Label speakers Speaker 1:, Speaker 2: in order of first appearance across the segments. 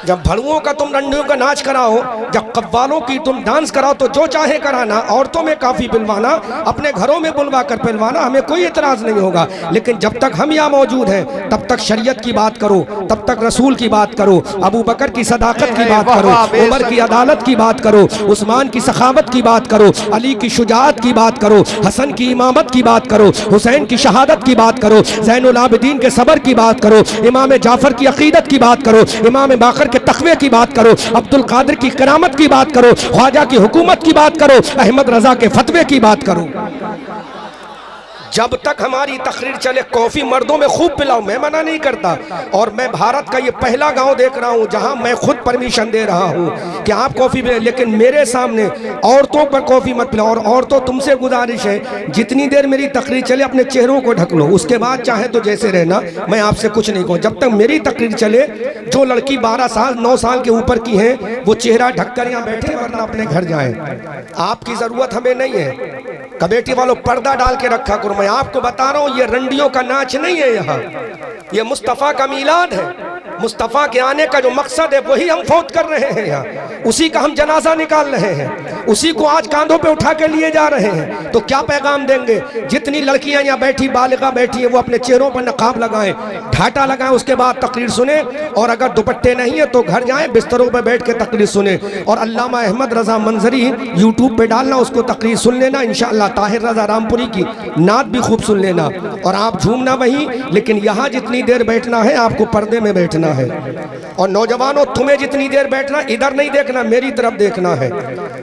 Speaker 1: जब भड़ुओं का तुम रंडियों का नाच कराओ, जब कव्वालों की तुम डांस कराओ तो जो चाहे कराना, औरतों में काफ़ी पिलवाना, अपने घरों में बुलवा कर पिलवाना, हमें कोई एतराज़ नहीं होगा। लेकिन जब तक हम यहाँ मौजूद हैं तब तक शरीयत की बात करो, तब तक रसूल की बात करो, अबू बकर की सदाकत की बात करो, उमर की अदालत की बात करो, उस्मान की सखावत की बात करो, अली की शुजाअत की बात करो, हसन की इमामत की बात करो, हुसैन की शहादत की बात करो, ज़ैनुल आबिदीन के सबर की बात करो, इमाम जाफर की अकीदत की बात करो, इमाम बाकर के तक़वे की बात करो, अब्दुल कादिर की करामत की बात करो, ख्वाजा की हुकूमत की बात करो, अहमद रजा के फतवे की बात करो। जब तक हमारी तकरीर चले, कॉफ़ी मर्दों में खूब पिलाओ, मैं मना नहीं करता। और मैं भारत का ये पहला गांव देख रहा हूँ जहां मैं खुद परमिशन दे रहा हूँ कि आप कॉफ़ी पिलाएं, लेकिन मेरे सामने औरतों पर कॉफ़ी मत पिलाओ। और औरतों, तुमसे गुजारिश है, जितनी देर मेरी तकरीर चले अपने चेहरों को ढक लो, उसके बाद चाहे तो जैसे रहना, मैं आपसे कुछ नहीं कहूँ। जब तक मेरी तकरीर चले, जो लड़की 12 साल 9 साल के ऊपर की है वो चेहरा ढककर यहाँ बैठे, वरना अपने घर जाएं। आपकी ज़रूरत हमें नहीं है। कमेटी वालों, पर्दा डाल के रखा करो। मैं आपको बता रहा हूँ, ये रंडियों का नाच नहीं है, यहाँ ये मुस्तफ़ा का मीलाद है। मुस्तफ़ा के आने का जो मकसद है वही हम फौत कर रहे हैं यहाँ, उसी का हम जनाजा निकाल रहे हैं, उसी को आज कांधों पे उठा के लिए जा रहे हैं। तो क्या पैगाम देंगे? जितनी लड़कियां यहाँ बैठी, बालिगा बैठी है, वो अपने चेहरों पर नकाब लगाएं, ढाटा लगाएं, उसके बाद तकरीर सुने। और अगर दुपट्टे नहीं है तो घर जाएं, बिस्तरों पर बैठ के तकरीर सुने। और अल्लामा अहमद रजा मंजरी यूट्यूब पे डालना, उसको तकरीर सुन लेना इंशाअल्लाह। ताहिर रजा रामपुरी की नात भी खूब सुन लेना, और आप झूमना वहीं, लेकिन यहाँ जितनी देर बैठना है आपको पर्दे में बैठना है। और नौजवानों, तुम्हें जितनी देर बैठना, इधर नहीं देखना, मेरी तरफ देखना है।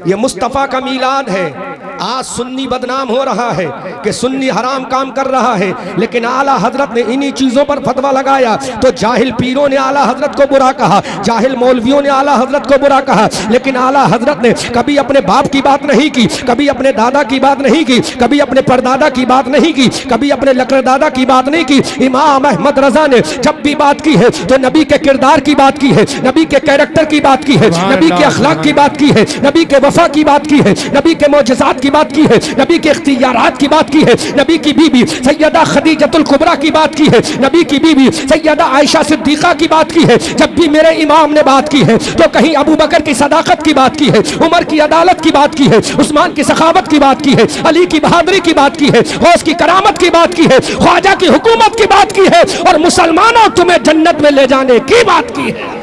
Speaker 1: ये मुस्तफ़ा का मीलाद है। आज सुन्नी बदनाम हो रहा है कि सुन्नी हराम काम कर रहा है, लेकिन आला हजरत ने इन्हीं चीज़ों पर फतवा लगाया तो जाहिल पीरों ने आला हजरत को बुरा कहा, जाहिल मौलवियों ने आला हजरत को बुरा कहा। लेकिन आला हजरत ने कभी अपने बाप की बात नहीं की, कभी अपने दादा की बात नहीं की, कभी अपने परदादा की बात नहीं की, कभी अपने लकड़दादा की बात नहीं की। इमाम अहमद रजा ने जब भी बात की है तो नबी के किरदार की बात की है, नबी के कैरेक्टर की बात की है, नबी के अखलाक की बात की है, नबी के वफा की बात की है, नबी के मौजज़ात की बात की है, नबी के इख्तियारात की बात की है, नबी की बीबी सैयदा खदीजतुल कुबरा की बात की है, नबी की बीबी सैयदा आयशा सिद्दीक़ा की बात की है। जब भी मेरे इमाम ने बात की है तो कहीं अबू बकर की सदाकत की बात की है, उमर की अदालत की बात की है, उस्मान की सखावत की बात की है, अली की बहादुरी की बात की है, गौस की करामत की बात की है, ख्वाजा की हुकूमत की बात की है, और मुसलमानों तुम्हें जन्नत में ले जाने की बात की है।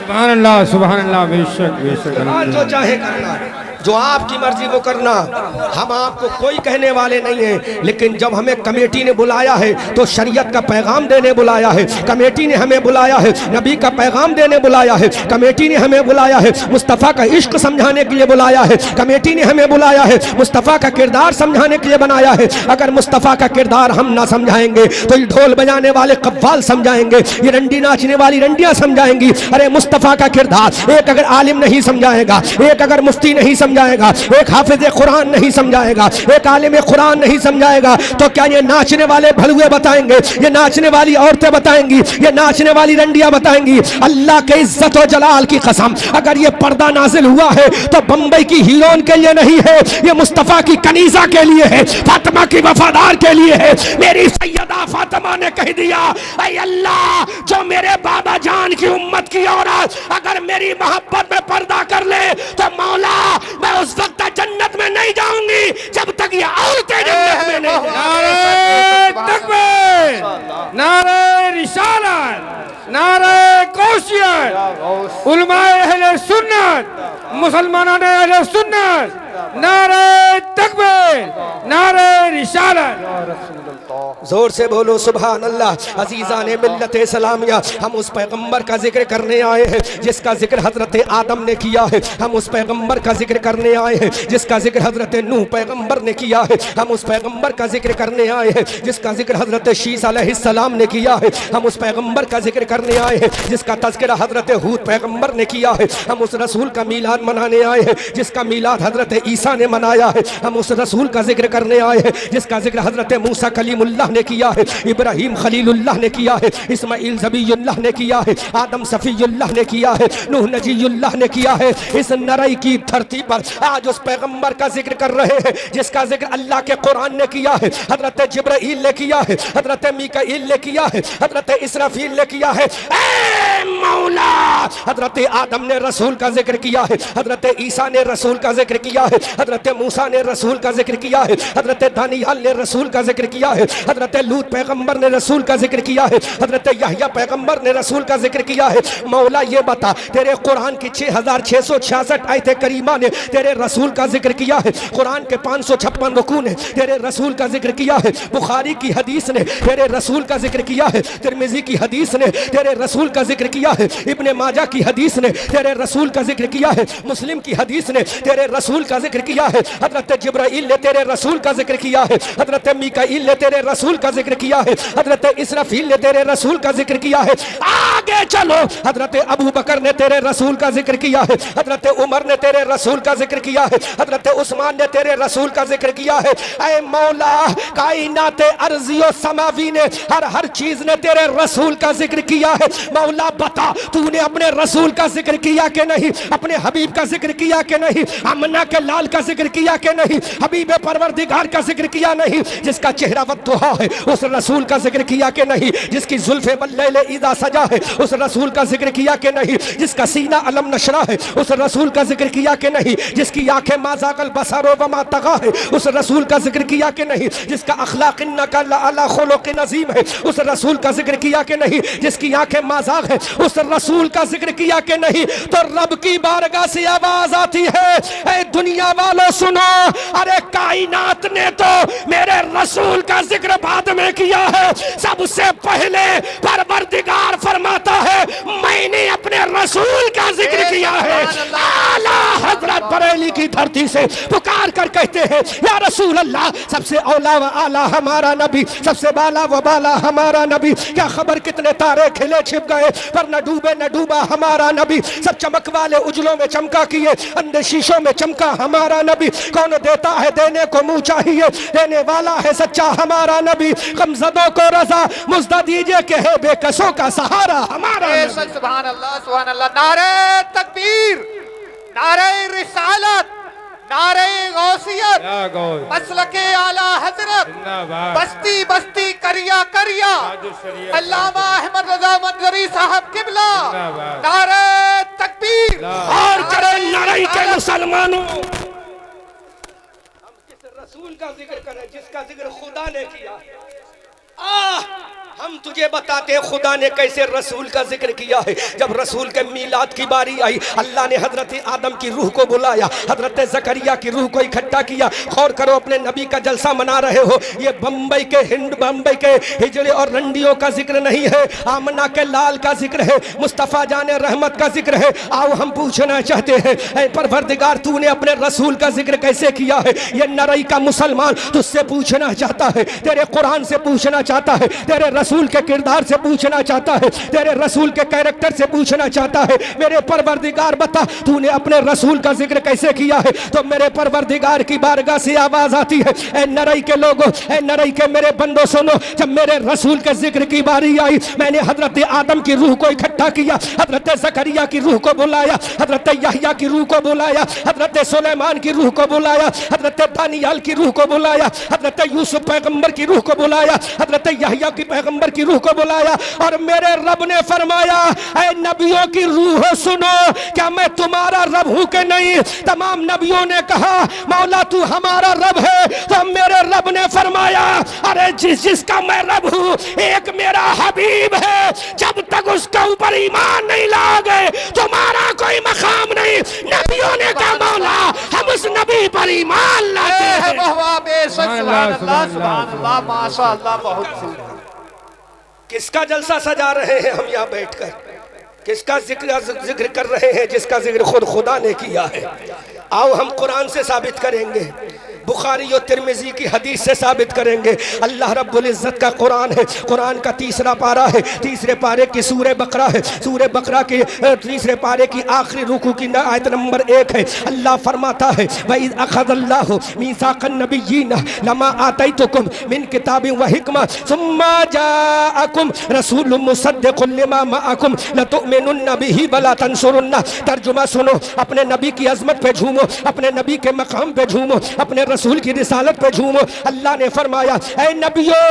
Speaker 2: सुभान अल्लाह, सुभान अल्लाह, बेशक बेशक।
Speaker 1: जो चाहे करना, जो आपकी मर्जी वो करना, हम आपको कोई कहने वाले नहीं हैं। लेकिन जब हमें कमेटी ने बुलाया है तो शरीयत का पैगाम देने बुलाया है, कमेटी ने हमें बुलाया है, नबी का पैगाम देने बुलाया है, कमेटी ने हमें बुलाया है, मुस्तफ़ा का इश्क समझाने के लिए बुलाया है, कमेटी ने हमें बुलाया है, मुस्तफ़ा का किरदार समझाने के लिए बनाया है। अगर मुस्तफ़ा का किरदार हम ना समझाएंगे तो ये ढोल बजाने वाले कव्वाल समझाएंगे, ये रंडी नाचने वाली रंडियाँ समझाएंगी। अरे मुस्तफ़ा का किरदार एक अगर आलिम नहीं समझाएगा, एक अगर मुफ्ती नहीं समझाएगा, एक हाफिज कुरान नहीं समझाएगा, एक आलिम कुरान नहीं समझाएगा, तो क्या ये नाचने वाले भलुए बताएंगे, ये नाचने वाली औरतें बताएंगी, ये नाचने वाली रंडियां बताएंगी? अल्लाह के इज्जत और जलाल की कसम, अगर ये पर्दा नाजिल हुआ है तो बंबई की हीरोइन के लिए नहीं है, ये मुस्तफ़ा की कनीज़ा के लिए है, फातिमा की वफादार के लिए है। मेरी सैयदा फातिमा ने कह दिया, ऐ अल्लाह, जो मेरे बाबा जान की उम्मत की औरत अगर मेरी मोहब्बत में पर्दा कर ले तो मौला मैं उस वक्त जन्नत में नहीं जाऊंगी जब तक ये औरतें जन्नत में नहीं।
Speaker 2: नारे तकबीर, नारे रिसालत, नारे कौसियत, उलमाए अहले सुन्नत, मुसलमानों ने अहले सुन्नत, नारे तकबीर, नारे रिसालत।
Speaker 1: जोर से बोलो सुभान अल्लाह। अजीज़ान मिल्लत इस्लामिया, हम उस पैगंबर का जिक्र करने आए हैं जिसका जिक्र हजरत आदम ने किया है। हम उस पैगंबर का जिक्र करने आए हैं जिसका जिक्र हजरत नूह पैगंबर ने किया है। हम उस पैगंबर का जिक्र करने आए हैं जिसका जिक्र हजरत शीस अलैहिस्सलाम ने किया है। हम उस पैगंबर का जिक्र करने आए हैं जिसका तज़किरा हजरत हूद पैगंबर ने किया है। हम उस रसूल का मीलाद मनाने आए हैं जिसका मीलाद हजरत ईसा ने मनाया है। हम उस रसूल का जिक्र करने आए हैं जिसका जिक्र हजरत मूसा कलीमुल्लाह ने किया है, इब्राहिम खलीलुल्लाह ने किया है, इस्माइल ज़बीयुल्लाह ने किया है, आदम सफ़ीयुल्लाह ने किया है, नूह नजीयुल्लाह ने किया है। इस नरई की धरती पर आज उस पैगंबर का जिक्र कर रहे हैं जिसका जिक्र अल्लाह के कुरान ने किया है, हजरत जिब्राइल ने किया है, हजरत मीकाईल ने किया है, हजरत इसराफील ने किया है। मौला। हजरत आदम ने रसूल का जिक्र किया है, हजरत ईसा ने रसूल का जिक्र किया है, हजरत मूसा ने रसूल का जिक्र किया है, हजरत दानियाल ने रसूल का जिक्र किया है, हजरत लूत पैगंबर ने रसूल का जिक्र किया है, हजरत यहया पैगंबर ने रसूल का जिक्र किया है। मौला ये बता, तेरे कुरान की 6666 आयत करीमा ने तेरे रसूल का जिक्र किया है, कुरान के 556 रुकू ने तेरे रसूल का जिक्र किया है, बुखारी की हदीस ने तेरे रसूल का जिक्र किया है, तिरमिजी की हदीस ने तेरे रसूल का जिक्र किया है, इब्ने माजा की हदीस ने तेरे रसूल का जिक्र किया है, मुस्लिम की हदीस ने तेरे रसूल का जिक्र किया है, हजरत जिब्राइल ने तेरे रसूल का जिक्र किया है, हजरत मीकाईल ने तेरे रसूल का जिक्र किया है, हजरत इसराफील ने तेरे रसूल का जिक्र किया है। आगे चलो, हजरत अबू बकर ने तेरे रसूल का जिक्र किया है, हजरत उमर ने तेरे रसूल का जिक्र किया है, हजरत उस्मान ने तेरे रसूल का जिक्र किया है। ऐ मौला, कायनात अर्ज़ी और समावी ने हर चीज ने तेरे रसूल का जिक्र किया है। मौला बता, तूने अपने रसूल का जिक्र किया कि नहीं, अपने हबीब का जिक्र किया कि नहीं, अमना के लाल का जिक्र किया कि नहीं, हबीब परवरदिगार का जिक्र किया नहीं, जिसका चेहरा वद्दुहा है उस रसूल का जिक्र किया कि नहीं, जिसकी जुल्फे वल्लैल इज़ा सजा है उस रसूल का जिक्र किया कि नहीं, जिसका सीना अलम नशरा है उस रसूल का जिक्र किया कि नहीं, जिसकी आंखें माज़ागल बसर व मा तगा है उस रसूल का जिक्र किया कि नहीं, जिसका अखलाक इन्नका लअला खुलुक़िन अज़ीम है उस रसूल का जिक्र किया कि नहीं, जिसकी आंखें माज़ाग है उस रसूल का जिक्र किया कि नहीं। तो रब की बारगाह से आवाज आती है, ऐ दुनिया वालों सुनो, अरे कायनात ने तो मेरे रसूल का जिक्र बाद में किया है, सबसे पहले परवरदिगार फरमाता है मैंने अपने रसूल का जिक्र किया है। आला हजरत बरेली की धरती से पुकार कर कहते हैं, या रसूल अल्लाह, सबसे औला व आला हमारा नबी, सबसे बाला व बाला हमारा नबी। क्या खबर कितने तारे खिले छिप गए पर न डूबे न डूबा हमारा नबी, सब चमक वाले उजलों में चमका किए, अंधे शीशों में चमका हमारा नबी। कौन देता है देने को मुंह चाहिए, देने वाला है सच्चा हमारा नबी। गमज़दों को रज़ा मुज़्दा दीजिए कि है बेकसों का सहारा हमारा नबी।
Speaker 3: सुभान अल्लाह, सुभान अल्लाह। नारे तकबीर, नारे रिसालत, नारे गौसियत, मसलके आला हजरत, बस्ती बस्ती करिया करिया, अल्लामा अहमद रज़ा मंजरी साहब किबला, नारे तकबीर।
Speaker 1: और करे नारे के मुसलमानों, हम किस रसूल का जिक्र करें जिसका जिक्र खुदा ने किया। हम तुझे बताते हैं खुदा ने कैसे रसूल का जिक्र किया है। जब रसूल के मीलाद की बारी आई, अल्लाह ने हजरत आदम की रूह को बुलाया, हजरत जकरिया की रूह को इकट्ठा किया। गौर करो, अपने नबी का जलसा मना रहे हो, ये बम्बई के बम्बई के हिजड़े और रंडियों का जिक्र नहीं है, आमना के लाल का जिक्र है, मुस्तफ़ा जाने रहमत का जिक्र है। आओ हम पूछना चाहते हैं, ऐ परवरदिगार तूने अपने रसूल का जिक्र कैसे किया है। ये नरई का मुसलमान तुझसे पूछना चाहता है, तेरे कुरान से पूछना चाहता है, तेरे रसूल के किरदार से पूछना चाहता है, तेरे रसूल के कैरेक्टर से पूछना चाहता है। मेरे परवरदिगार बता, तूने अपने रसूल का जिक्र कैसे किया है। तो मेरे परवरदिगार की बारगाह से आवाज आती है, ऐ नरई के लोगों, ऐ नरई के मेरे बंदो सुनो, जब मेरे रसूल के जिक्र की बारी आई, मैंने हजरत आदम की रूह को इकट्ठा किया, हजरत जकरिया की रूह को बुलाया, हजरत यहया की रूह को बुलाया, हजरत सुलेमान की रूह को बुलाया, हजरत दानियाल की रूह को बुलाया, हजरत यूसुफ पैगंबर की रूह को बुलाया, हजरत यहया की पैगंबर की रूह को बुलाया। और मेरे रब ने फरमाया, ऐ नबियों की रूह सुनो, क्या मैं तुम्हारा रब हूं कि नहीं। तमाम नबियों ने कहा मौला तू हमारा रब है। तो मेरे रब ने फरमाया, अरे जिसका मैं रब हूं एक मेरा हबीब है, जब तक उसके ऊपर ईमान नहीं लाओगे तुम्हारा कोई मकाम नहीं। नबियों ने कहा मौला हम उस नबी पर ईमान लाते हैं।
Speaker 3: सुभान अल्लाह, सुभान अल्लाह, माशाअल्लाह, बहुत
Speaker 1: किसका जलसा सजा रहे हैं हम यहाँ बैठकर, किसका जिक्र कर रहे हैं जिसका जिक्र खुद खुदा ने किया है। आओ हम कुरान से साबित करेंगे, बुखारी और तिरमिजी की हदीस से साबित करेंगे। अल्लाह रब्बुल इज़्ज़त का कुरान है, कुरान का तीसरा पारा है, तीसरे पारे की सूरे बकरा है, सूरे बकरा के तीसरे पारे की आखिरी रुकू की आयत नंबर 1 है। अल्लाह फरमाता है, वइज़ अख़ज़ल्लाहु मीसाक़न नबिय्यीन लमा आतैतुकुम मिन किताबिन व हिकमा सुम्मा जाअकुम रसूलुम मुसद्दिक़ुन लिमा मअकुम लतुमिनुन्न बिही व ला तंसुरुन्ना। तर्जुमा सुनो, अपने नबी की अज़मत पे झूमो, अपने नबी के मकाम पे झूमो, अपने रसूल की रिसालत पे झूमो। अल्लाह ने फरमाया ऐ नबियो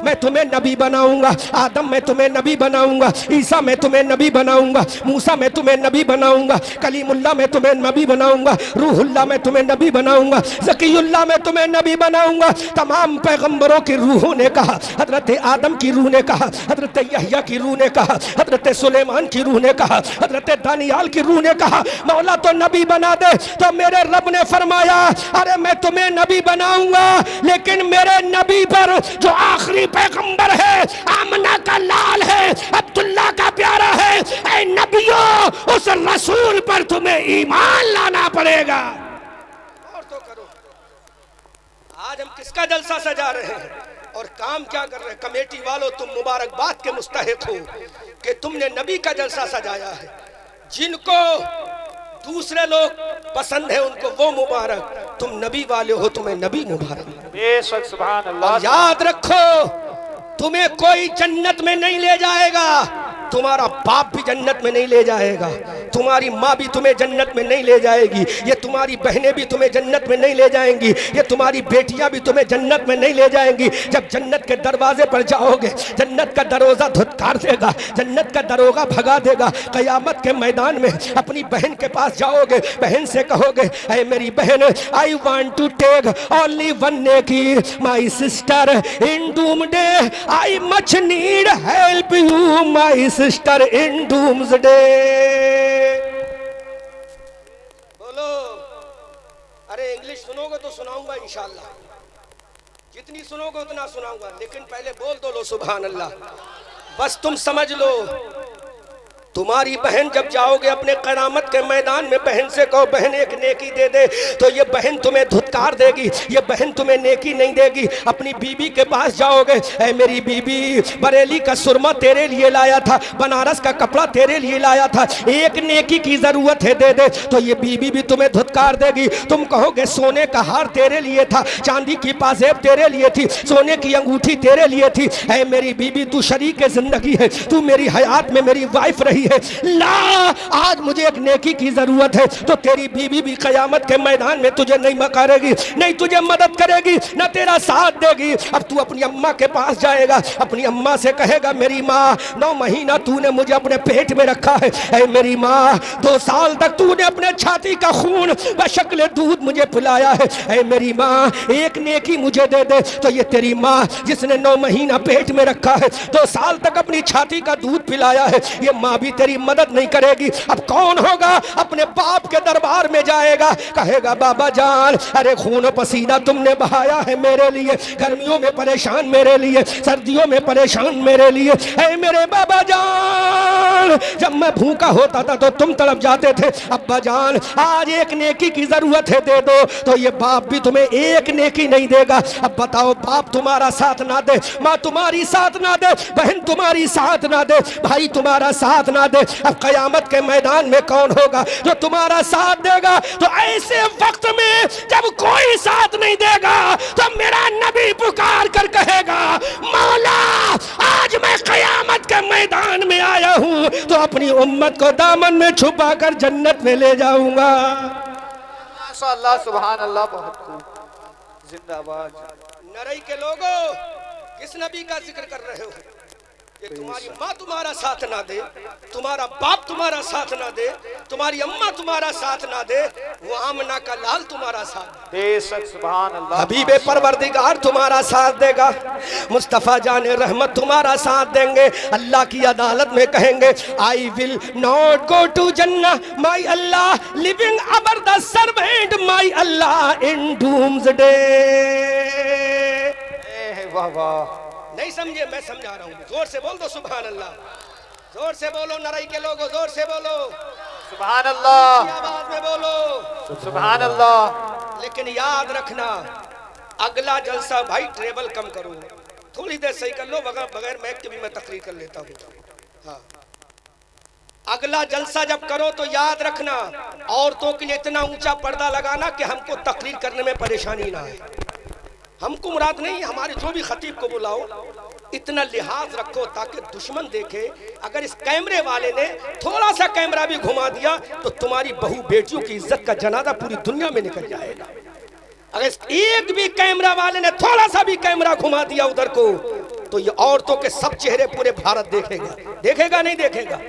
Speaker 1: मैं तुम्हें नबी बनाऊंगा, आदम मैं तुम्हें नबी बनाऊंगा, ईसा मैं तुम्हें नबी बनाऊंगा, मूसा मैं तुम्हें नबी बनाऊंगा, कलीमुल्लाह मैं तुम्हें नबी बनाऊंगा, रूहुल्लाह मैं तुम्हें नबी बनाऊंगा, ज़कीयुल्लाह मैं तुम्हें नबी बनाऊंगा। तमाम पैगंबरों की रूहों ने कहा, हजरत आदम की रूह ने कहा, हजरत यहया की रूह ने कहा, हजरत सुलेमान की रूह ने कहा, हजरत दानियाल की रूह ने कहा मौला तो नबी बना दे। तो मेरे रब ने फरमाया अरे मैं तुम्हें नबी बनाऊंगा, लेकिन मेरे नबी पर जो आखिरी पैगंबर है, आमना का लाल है, अब्दुल्ला का प्यारा है, ऐ नबियों उस रसूल पर तुम्हें ईमान लाना पड़ेगा। और तो करो। आज हम किसका जलसा सजा रहे हैं और काम क्या कर रहे हैं? कमेटी वालों तुम मुबारकबाद के मुस्तहिक हो कि तुमने नबी का जलसा सजाया है। जिनको दूसरे लोग पसंद है उनको वो मुबारक, तुम नबी वाले हो तुम्हें नबी मुबारक।
Speaker 3: बेशक सुभान अल्लाह।
Speaker 1: याद रखो तुम्हें कोई जन्नत में नहीं ले जाएगा, तुम्हारा बाप भी जन्नत में नहीं ले जाएगा, तुम्हारी माँ भी तुम्हें जन्नत में नहीं ले जाएगी, ये तुम्हारी बहनें भी तुम्हें जन्नत में नहीं ले जाएंगी, ये तुम्हारी बेटियां भी तुम्हें जन्नत में नहीं ले जाएंगी। जब जन्नत के दरवाजे पर जाओगे जन्नत का दरोजा धुतकार देगा, जन्नत का दरोगा भगा देगा। कयामत के मैदान में अपनी बहन के पास जाओगे, बहन से कहोगे ऐ मेरी बहन I want to take only one नेकी my sister in doomsday I much need help you my sister in doomsday. बोलो। अरे इंग्लिश सुनोगे तो सुनाऊंगा इंशाल्लाह, जितनी सुनोगे उतना सुनाऊंगा, लेकिन पहले बोल दो लो सुभान अल्लाह। बस तुम समझ लो तुम्हारी बहन जब जाओगे अपने क़यामत के मैदान में, बहन से कहो बहन एक नेकी दे दे, तो ये बहन तुम्हें धुतकार देगी, ये बहन तुम्हें नेकी नहीं देगी। अपनी बीबी के पास जाओगे ऐ मेरी बीबी बरेली का सुरमा तेरे लिए लाया था, बनारस का कपड़ा तेरे लिए लाया था, एक नेकी की जरूरत है दे दे, तो ये बीबी भी तुम्हें धुतकार देगी। तुम कहोगे सोने का हार तेरे लिए था, चांदी की पाजेब तेरे लिए थी, सोने की अंगूठी तेरे लिए थी, ऐ मेरी बीबी तू शरीक जिंदगी है, तू मेरी हयात में मेरी वाइफ रही है, ला आज मुझे एक नेकी की जरूरत है। तो तेरी बीवी भी कयामत के मैदान में तुझे नहीं मकारेगी, नहीं तुझे मदद करेगी, न तेरा साथ देगी। अब तू अपनी अम्मा के पास जाएगा, अपनी अम्मा से कहेगा मेरी माँ 9 महीना तूने मुझे अपने पेट में रखा है, ऐ मेरी माँ 2 साल तक तूने अपने छाती का खून बशक्ल दूध मुझे पिलाया है, ऐ मेरी माँ एक नेकी मुझे दे दे। तो ये तेरी माँ जिसने 9 महीना पेट में रखा है, 2 साल तक अपनी छाती का दूध पिलाया है, ये माँ भी तेरी मदद नहीं करेगी। अब कौन होगा? अपने बाप के दरबार में जाएगा, कहेगा बाबा जान अरे खून पसीना तुमने बहाया है मेरे लिए, गर्मियों में परेशान मेरे लिए, सर्दियों में परेशान मेरे लिए, ऐ मेरे बाबा जान जब मैं भूखा होता था तो तुम तड़प जाते थे, अब्बा जान आज एक नेकी की जरूरत है दे दो। तो ये बाप भी तुम्हें एक नेकी नहीं देगा। अब बताओ बाप तुम्हारा साथ ना दे, माँ तुम्हारी साथ ना दे, बहन तुम्हारी साथ ना दे, भाई तुम्हारा साथ ना दे, अब कयामत के मैदान में कौन होगा जो तुम्हारा साथ देगा? तो ऐसे वक्त में जब कोई साथ नहीं देगा तो मेरा नबी पुकार कर कहेगा मौला आज मैं कयामत के मैदान में आया हूं तो अपनी उम्मत को दामन में छुपा कर जन्नत में ले जाऊंगा।
Speaker 3: माशाअल्लाह सुभान अल्लाह। बहुत खूब, जिंदाबाद।
Speaker 1: नरई के लोगों किस नबी का जिक्र कर रहे हो? ये तुम्हारी माँ तुम्हारा साथ ना दे, तुम्हारा बाप तुम्हारा साथ ना दे, तुम्हारी अम्मा तुम्हारा साथ ना दे, वो आमना का लाल तुम्हारा साथ,
Speaker 3: बेशक सुभान अल्लाह।
Speaker 1: हबीबे परवरदिगार तुम्हारा साथ देगा, मुस्तफ़ा जाने रहमत तुम्हारा साथ देंगे। अल्लाह की अदालत में कहेंगे I will not go to जन्नह my Allah living our the servant my Allah in doomsday.
Speaker 3: वाह वाह।
Speaker 1: नहीं समझे? मैं समझा रहा हूँ, जोर से बोल दो सुभान अल्लाह, जोर से बोलो नरई के लोगों, जोर से बोलो
Speaker 3: सुभान अल्लाह,
Speaker 1: आवाज में बोलो
Speaker 3: सुभान अल्लाह।
Speaker 1: लेकिन याद रखना अगला जलसा भाई ट्रेवल कम करो, थोड़ी देर सही कर लो, बगैर मैक के भी मैं तकरीर कर लेता हूँ। हाँ अगला जलसा जब करो तो याद रखना औरतों के लिए इतना ऊंचा पर्दा लगाना कि हमको तकरीर करने में परेशानी ना आए। हमको मुराद नहीं, हमारे जो भी खतीब को बुलाओ इतना लिहाज रखो ताकि दुश्मन देखे। अगर इस कैमरे वाले ने थोड़ा सा कैमरा भी घुमा दिया तो तुम्हारी बहू बेटियों की इज्जत का जनाजा पूरी दुनिया में निकल जाएगा। अगर एक भी कैमरा वाले ने थोड़ा सा भी कैमरा घुमा दिया उधर को, तो ये औरतों के सब चेहरे पूरे भारत देखेगा। देखेगा नहीं देखेगा?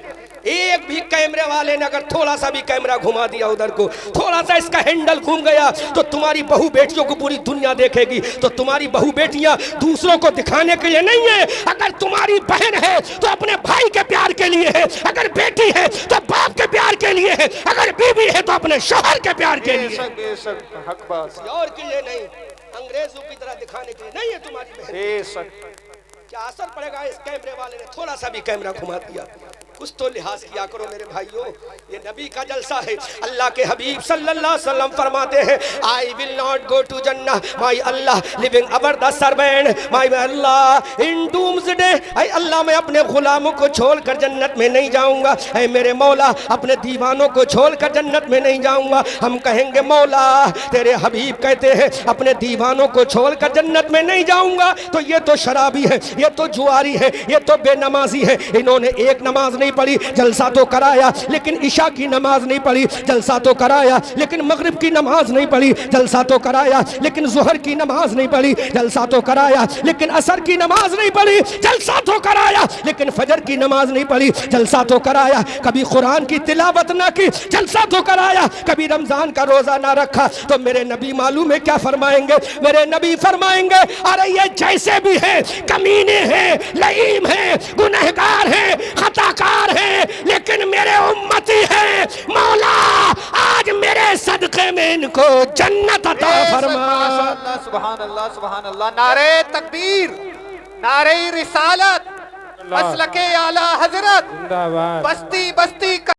Speaker 1: एक भी कैमरे वाले ने अगर थोड़ा सा भी कैमरा घुमा दिया उधर को, थोड़ा सा इसका हैंडल घूम गया, तो तुम्हारी बहू बेटियों को पूरी दुनिया देखेगी। तो तुम्हारी बहू बेटियां दूसरों को दिखाने के लिए नहीं है। अगर तुम्हारी बहन है तो अपने भाई के प्यार के लिए है, अगर बेटी है तो बाप के प्यार के लिए है, अगर बीवी है तो अपने शौहर के प्यार के लिए।
Speaker 3: बेशक हक बात।
Speaker 1: और के लिए नहीं, अंग्रेजों की तरह दिखाने के लिए नहीं है तुम्हारी बहन।
Speaker 3: बेशक
Speaker 1: क्या असर पड़ेगा इस कैमरे वाले ने थोड़ा सा भी कैमरा घुमा दिया? कुछ तो लिहाज किया करो मेरे भाइयों, ये नबी का जलसा है। अल्लाह के हबीब सल्लल्लाहु अलैहि वसल्लम फरमाते हैं, I will not go to जन्नह my Allah living our the servant my Allah in doomsday. ऐ अल्लाह मैं अपने गुलामों को छोड़कर जन्नत में नहीं जाऊंगा। ऐ मेरे मौला अपने दीवानों को छोड़कर जन्नत में नहीं जाऊंगा। हम कहेंगे मौला तेरे हबीब कहते हैं अपने दीवानों को छोड़कर जन्नत में नहीं जाऊंगा। तो ये तो शराबी है, ये तो जुआरी है, ये तो बेनमाजी है। इन्होंने एक नमाज नहीं पढ़ी, जलसा तो कराया, लेकिन इशा की नमाज नहीं पढ़ी, जलसा तो कराया, लेकिन मगरिब की नमाज नहीं पढ़ी, जलसा तो कराया, लेकिन जुहर की नमाज नहीं पढ़ी, जलसा तो कराया, लेकिन असर की नमाज नहीं पढ़ी, जलसा तो कराया, लेकिन फजर की नमाज नहीं पढ़ी, जलसा तो कराया। कभी कुरान की तिलावत ना की, जलसा तो कराया। कभी रमजान का रोजा ना रखा। तो मेरे नबी मालूम है क्या फरमाएंगे? मेरे नबी फरमाएंगे, अरे ये जैसे भी है, कमीने हैं, लईम है, गुनहगार है, खताकार है, लेकिन मेरे उम्मती है। मौला आज मेरे सदक़े में इनको जन्नत अता फरमा।
Speaker 3: सुभान अल्लाह सुभान अल्लाह। नारे तकबीर, नारे रिसालत, मसलके आला हजरत,
Speaker 2: जिंदाबाद।
Speaker 3: बस्ती बस्ती